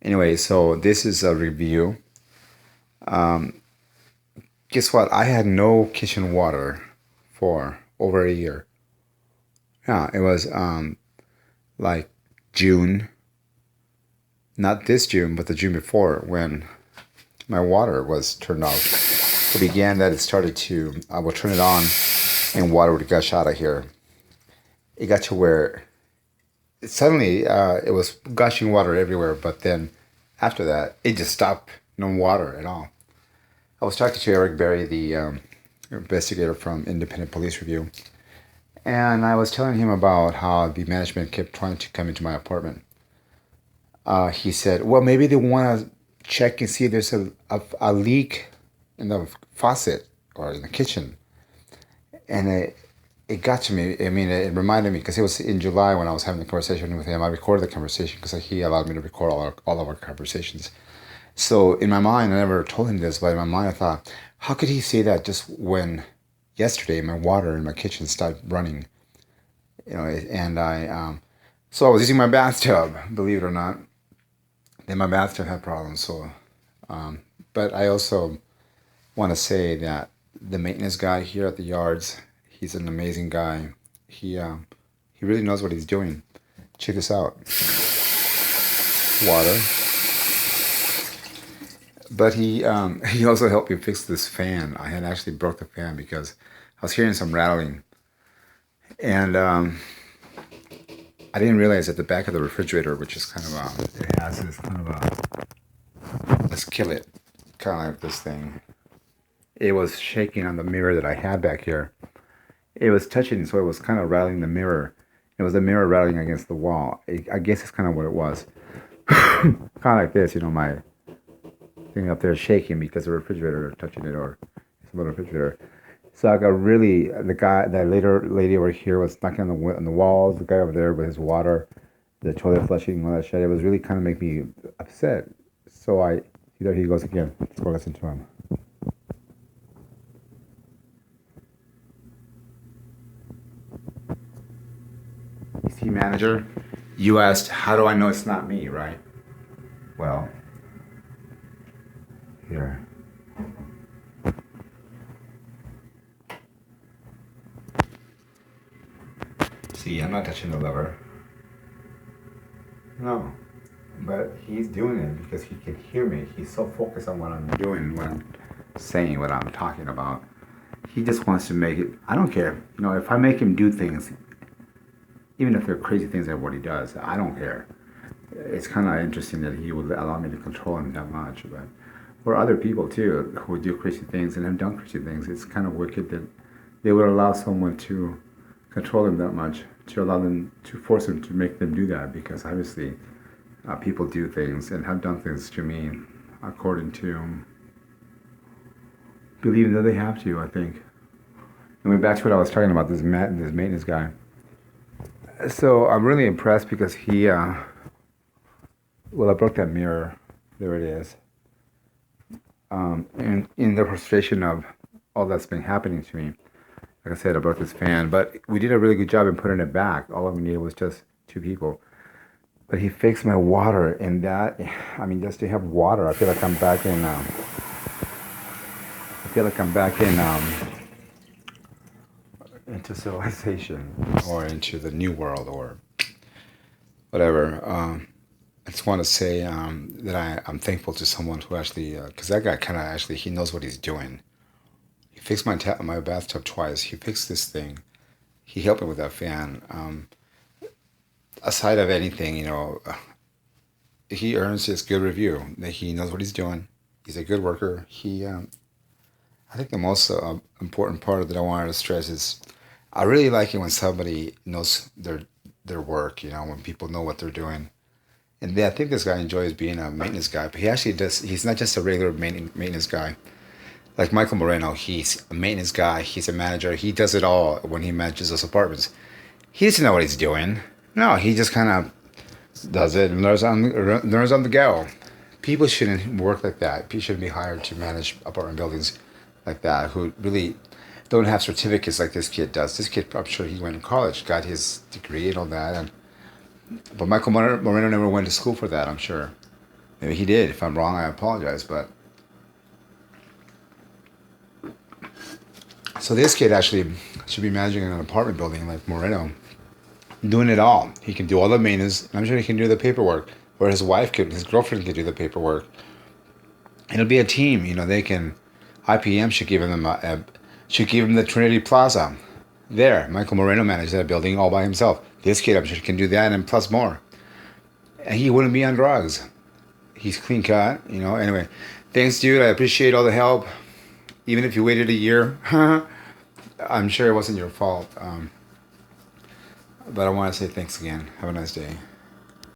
Anyway, so this is a review. Guess what? I had no kitchen water for over a year. Yeah, it was like June, not this June, but the June before when my water was turned off. It began that it started to, I would turn it on and water would gush out of here. It got to where suddenly it was gushing water everywhere, but then after that, it just stopped. No water at all. I was talking to Eric Berry, the investigator from Independent Police Review, and I was telling him about how the management kept trying to come into my apartment. He said, well, maybe they want to check and see if there's a leak in the faucet or in the kitchen. And it got to me. I mean, it reminded me because it was in July when I was having the conversation with him. I recorded the conversation because he allowed me to record all of our conversations. So in my mind, I never told him this, but in my mind, I thought, how could he say that just when yesterday my water in my kitchen started running? And so I was using my bathtub, believe it or not. Then my bathtub had problems. So, but I also want to say that the maintenance guy here at the yards, he's an amazing guy. He really knows what he's doing. Check this out. Water. But he also helped me fix this fan. I had actually broke the fan because I was hearing some rattling, and I didn't realize at the back of the refrigerator, which is kind of it has this kind of a skillet, kind of like this thing. It was shaking on the mirror that I had back here. It was touching, so it was kind of rattling the mirror. It was the mirror rattling against the wall. I guess it's kind of what it was. Kind of like this, my thing up there shaking because the refrigerator touching it, or it's a little refrigerator. So I got really, that lady over here was knocking on the walls. The guy over there with his water, the toilet flushing, all that shit. It was really kind of make me upset. So there he goes again. Let's go listen to him. You see, manager, you asked, how do I know it's not me, right? Well, here. See, I'm not touching the lever. No. But he's doing it because he can hear me. He's so focused on what I'm doing, what I'm saying, what I'm talking about. He just wants to make it. I don't care. If I make him do things, even if they're crazy things like what he does, I don't care. It's kind of interesting that he would allow me to control him that much. But for other people too, who do crazy things and have done crazy things, it's kind of wicked that they would allow someone to control them that much, to allow them, to force them to make them do that, because obviously people do things and have done things to me according to believing that they have to, I think. And we're back to what I was talking about, this maintenance guy. So I'm really impressed because I broke that mirror. There it is. And in the frustration of all that's been happening to me, like I said, I broke this fan, but we did a really good job in putting it back. All we needed was just two people. But he fixed my water, and just to have water, I feel like I'm back in. Into civilization, or into the new world, or whatever. I just want to say that I'm thankful to someone who actually, because that guy kind of actually, he knows what he's doing. He fixed my bathtub twice. He fixed this thing. He helped me with that fan. Aside of anything, he earns his good review. That he knows what he's doing. He's a good worker. I think the most important part that I wanted to stress is, I really like it when somebody knows their work. When people know what they're doing. And I think this guy enjoys being a maintenance guy, but he actually does. He's not just a regular maintenance guy. Like Michael Moreno, he's a maintenance guy. He's a manager. He does it all when he manages those apartments. He doesn't know what he's doing. No, he just kind of does it and learns on the go. People shouldn't work like that. People shouldn't be hired to manage apartment buildings like that, who really don't have certificates like this kid does. This kid, I'm sure he went to college, got his degree and all that. But Michael Moreno never went to school for that, I'm sure. Maybe he did. If I'm wrong, I apologize. But so this kid actually should be managing an apartment building like Moreno, doing it all. He can do all the maintenance. And I'm sure he can do the paperwork, or his wife could, his girlfriend could do the paperwork. It'll be a team. You know, they can. IPM should give him should give him the Trinity Plaza. There, Michael Moreno managed that building all by himself. This kid, I'm sure, can do that and plus more. And he wouldn't be on drugs. He's clean cut, you know. Anyway, thanks, dude. I appreciate all the help. Even if you waited a year, I'm sure it wasn't your fault. But I want to say thanks again. Have a nice day.